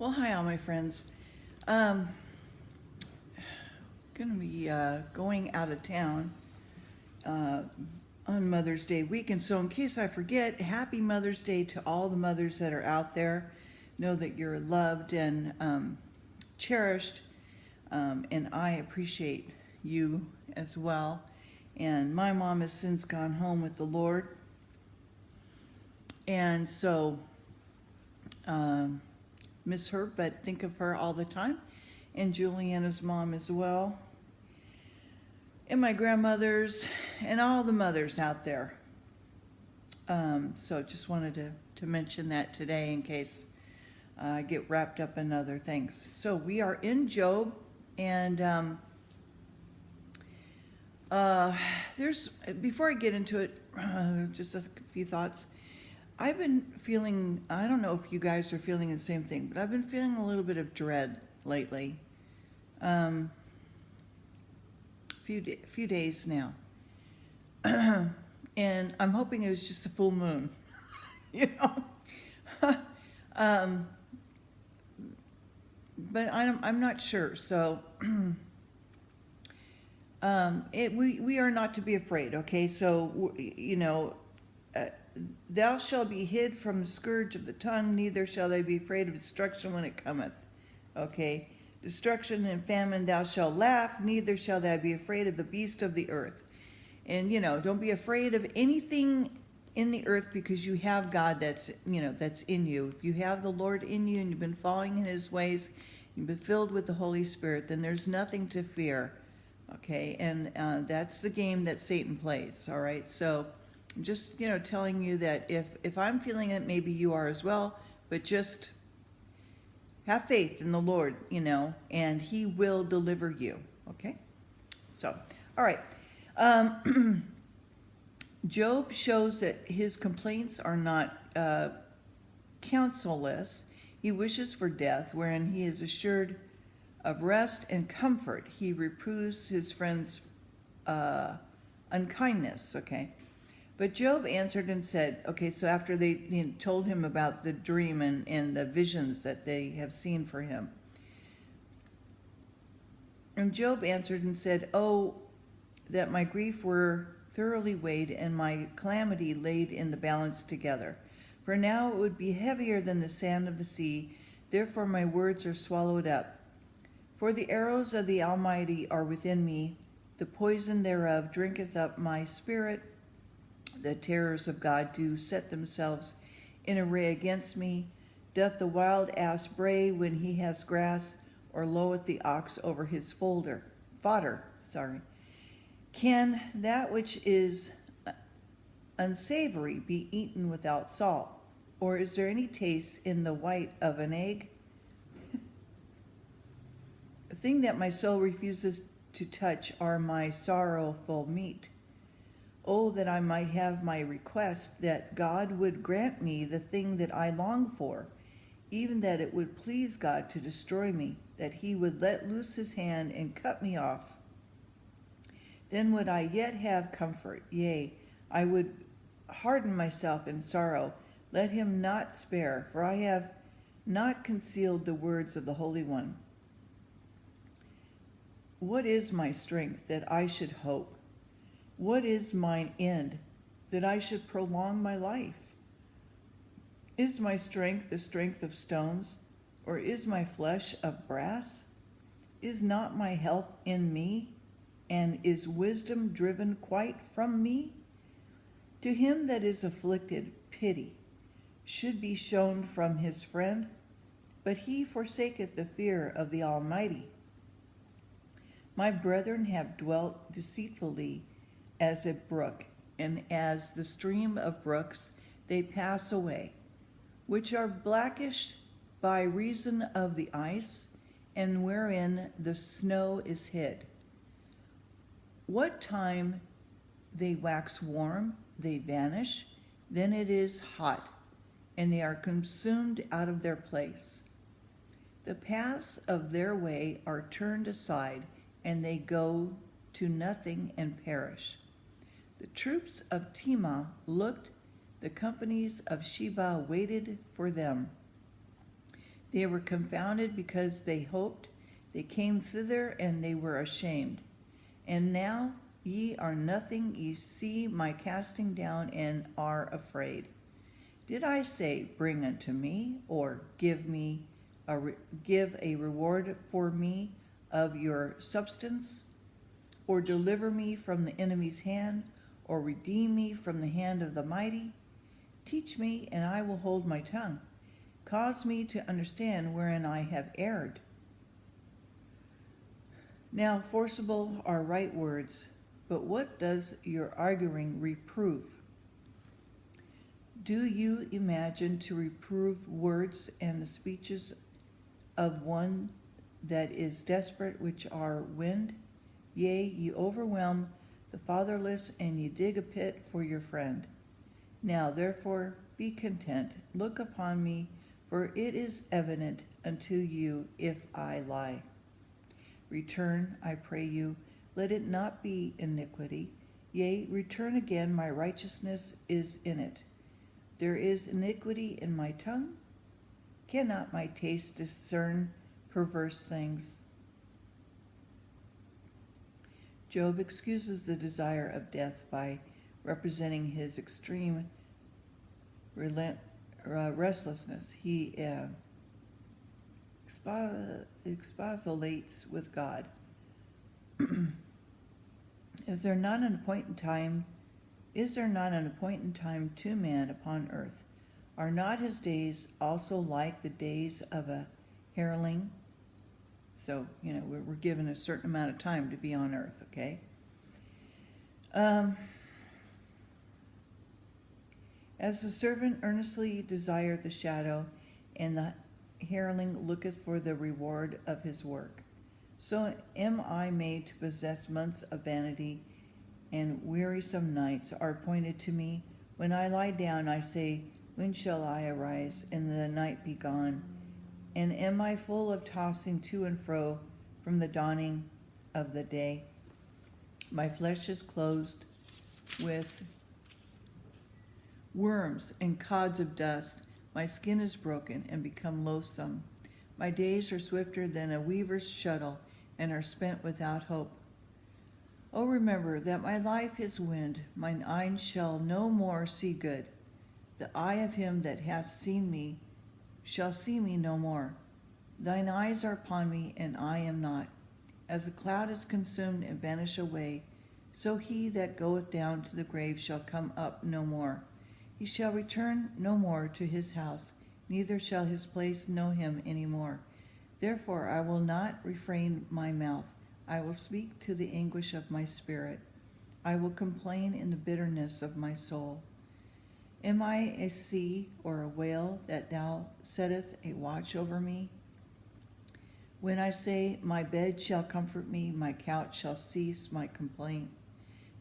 Well, hi, all my friends. Um, Gonna be going out of town uh, on Mother's Day weekend. So, in case I forget, happy Mother's Day to all the mothers that are out there. Know that you're loved and cherished, and I appreciate you as well. And my mom has since gone home with the Lord, and so miss her, but think of her all the time. And Juliana's mom as well, and my grandmothers, and all the mothers out there. So just wanted to mention that today in case I get wrapped up in other things. So we are in Job, and there's, before I get into it, just a few thoughts. I've been feeling, I don't know if you guys are feeling the same thing, but I've been feeling a little bit of dread lately. Few days now. And I'm hoping it was just a full moon, you know. But I'm not sure. So we are not to be afraid. Okay, so thou shalt be hid from the scourge of the tongue, neither shall they be afraid of destruction when it cometh. Okay, destruction and famine thou shalt laugh, neither shall thou be afraid of the beast of the earth. And don't be afraid of anything in the earth, because you have God that's in you. If you have the Lord in you and you've been following in his ways, you've been filled with the Holy Spirit, then there's nothing to fear. Okay, and that's the game that Satan plays. All right, so I'm just telling you that if I'm feeling it, maybe you are as well, but just have faith in the Lord, and he will deliver you. Okay, so all right. Job shows that his complaints are not causeless. He wishes for death, wherein he is assured of rest and comfort. He reproves his friend's unkindness. Okay, but Job answered and said, okay, so after they told him about the dream and the visions that they have seen for him, and Job answered and said, oh, that my grief were thoroughly weighed and my calamity laid in the balance together. For now it would be heavier than the sand of the sea, therefore my words are swallowed up. For the arrows of the Almighty are within me, the poison thereof drinketh up my spirit. The terrors of God do set themselves in array against me. Doth the wild ass bray when he has grass, or loweth the ox over his fodder? Can that which is unsavory be eaten without salt? Or is there any taste in the white of an egg? A thing that my soul refuses to touch are my sorrowful meat. Oh, that I might have my request, that God would grant me the thing that I long for, even that it would please God to destroy me, that he would let loose his hand and cut me off. Then would I yet have comfort, yea, I would harden myself in sorrow. Let him not spare, for I have not concealed the words of the Holy One. What is my strength that I should hope? What is mine end that I should prolong my life? Is my strength the strength of stones, or is my flesh of brass? Is not my help in me? And is wisdom driven quite from me? To him that is afflicted, pity should be shown from his friend, but he forsaketh the fear of the Almighty. My brethren have dwelt deceitfully as a brook, and as the stream of brooks they pass away, which are blackish by reason of the ice, and wherein the snow is hid. What time they wax warm, they vanish, then it is hot, and they are consumed out of their place. The paths of their way are turned aside, and they go to nothing and perish. The troops of Tema looked, the companies of Sheba waited for them. They were confounded because they hoped. They came thither, and they were ashamed. And now ye are nothing. Ye see my casting down, and are afraid. Did I say, Bring unto me, or give a reward for me of your substance, or deliver me from the enemy's hand, or redeem me from the hand of the mighty? Teach me, and I will hold my tongue. Cause me to understand wherein I have erred. Now forcible are right words, but what does your arguing reprove? Do you imagine to reprove words and the speeches of one that is desperate, which are wind? Yea, ye overwhelm the fatherless, and ye dig a pit for your friend. Now therefore be content, look upon me, for it is evident unto you if I lie. Return, I pray you, let it not be iniquity. Yea, return again, my righteousness is in it. There is iniquity in my tongue. Cannot my taste discern perverse things? Job excuses the desire of death by representing his extreme restlessness. He expostulates with God. Is there not an appointed time to man upon earth? Are not his days also like the days of a hireling? So, we're given a certain amount of time to be on earth, okay? As the servant earnestly desireth the shadow, and the hireling looketh for the reward of his work, so am I made to possess months of vanity, and wearisome nights are appointed to me. When I lie down, I say, When shall I arise, and the night be gone? And am I full of tossing to and fro from the dawning of the day? My flesh is clothed with worms and cods of dust. My skin is broken and become loathsome. My days are swifter than a weaver's shuttle, and are spent without hope. O remember that my life is wind, mine eyes shall no more see good. The eye of him that hath seen me shall see me no more. Thine eyes are upon me, and I am not. As a cloud is consumed and vanish away, so he that goeth down to the grave shall come up no more. He shall return no more to his house, neither shall his place know him any more. Therefore I will not refrain my mouth. I will speak to the anguish of my spirit. I will complain in the bitterness of my soul. Am I a sea or a whale that thou settest a watch over me? When I say, My bed shall comfort me, my couch shall cease my complaint,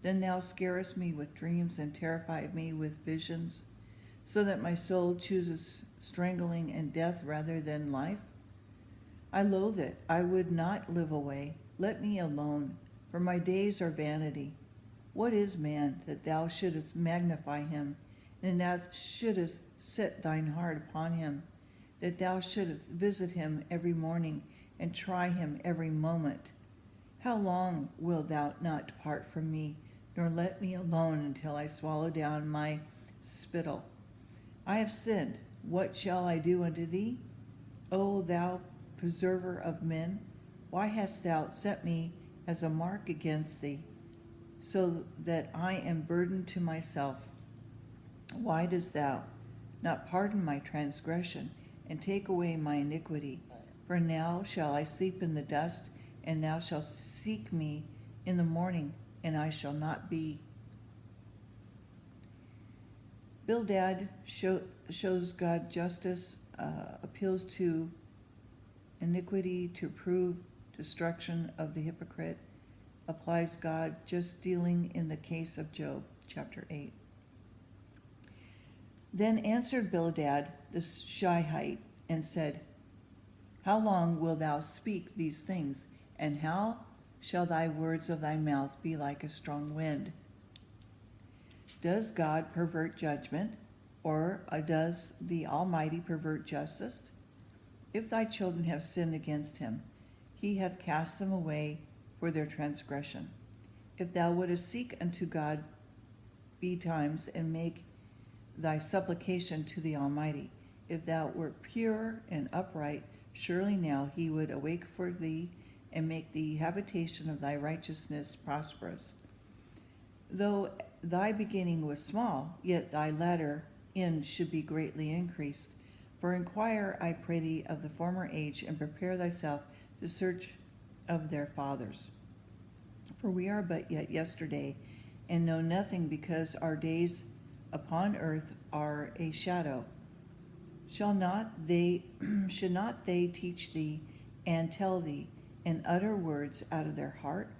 then thou scarest me with dreams and terrifiest me with visions, so that my soul chooses strangling and death rather than life? I loathe it. I would not live away. Let me alone, for my days are vanity. What is man, that thou shouldest magnify him, and that thou shouldest set thine heart upon him, that thou shouldest visit him every morning, and try him every moment? How long wilt thou not depart from me, nor let me alone until I swallow down my spittle? I have sinned. What shall I do unto thee? O thou preserver of men, why hast thou set me as a mark against thee, so that I am burdened to myself? Why dost thou not pardon my transgression, and take away my iniquity? For now shall I sleep in the dust, and thou shalt seek me in the morning, and I shall not be. Bildad shows God justice, appeals to iniquity to prove destruction of the hypocrite, applies God just dealing in the case of Job, chapter 8. Then answered Bildad the Shuhite and said, How long wilt thou speak these things, and how shall thy words of thy mouth be like a strong wind? Does God pervert judgment, or does the Almighty pervert justice? If thy children have sinned against him, he hath cast them away for their transgression. If thou wouldest seek unto God betimes, and make thy supplication to the Almighty, if thou wert pure and upright, surely now he would awake for thee, and make the habitation of thy righteousness prosperous. Though thy beginning was small, yet thy latter end should be greatly increased. For inquire, I pray thee, of the former age, and prepare thyself to search of their fathers. For we are but yet yesterday, and know nothing, because our days upon earth are a shadow. Should not they teach thee, and tell thee, and utter words out of their heart?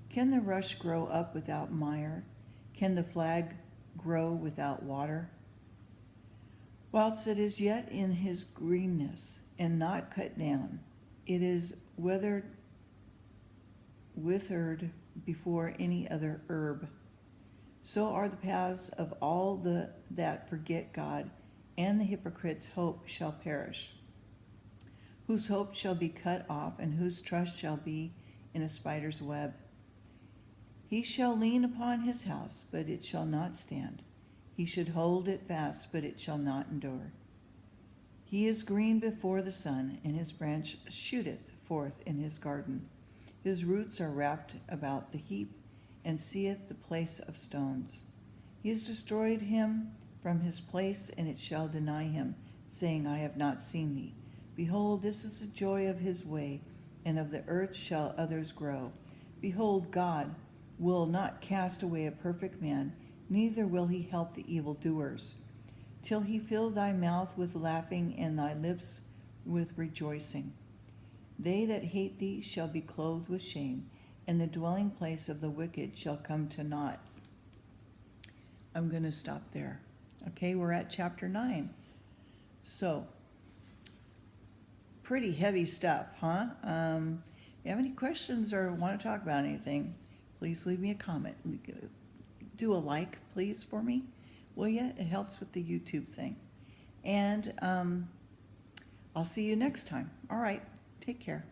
Can the rush grow up without mire? Can the flag grow without water? Whilst it is yet in his greenness, and not cut down, it is withered before any other herb. So are the paths of all that forget God, and the hypocrite's hope shall perish, whose hope shall be cut off, and whose trust shall be in a spider's web. He shall lean upon his house, but it shall not stand. He should hold it fast, but it shall not endure. He is green before the sun, and his branch shooteth forth in his garden. His roots are wrapped about the heap, and seeth the place of stones. He has destroyed him from his place, and it shall deny him, saying, I have not seen thee. Behold, this is the joy of his way, and of the earth shall others grow. Behold, God will not cast away a perfect man, neither will he help the evildoers, till he fill thy mouth with laughing, and thy lips with rejoicing. They that hate thee shall be clothed with shame, and the dwelling place of the wicked shall come to naught. I'm going to stop there. Okay, we're at chapter 9. So, pretty heavy stuff, huh? If you have any questions or want to talk about anything, please leave me a comment. Do a like, please, for me, will ya? It helps with the YouTube thing. And I'll see you next time. All right, take care.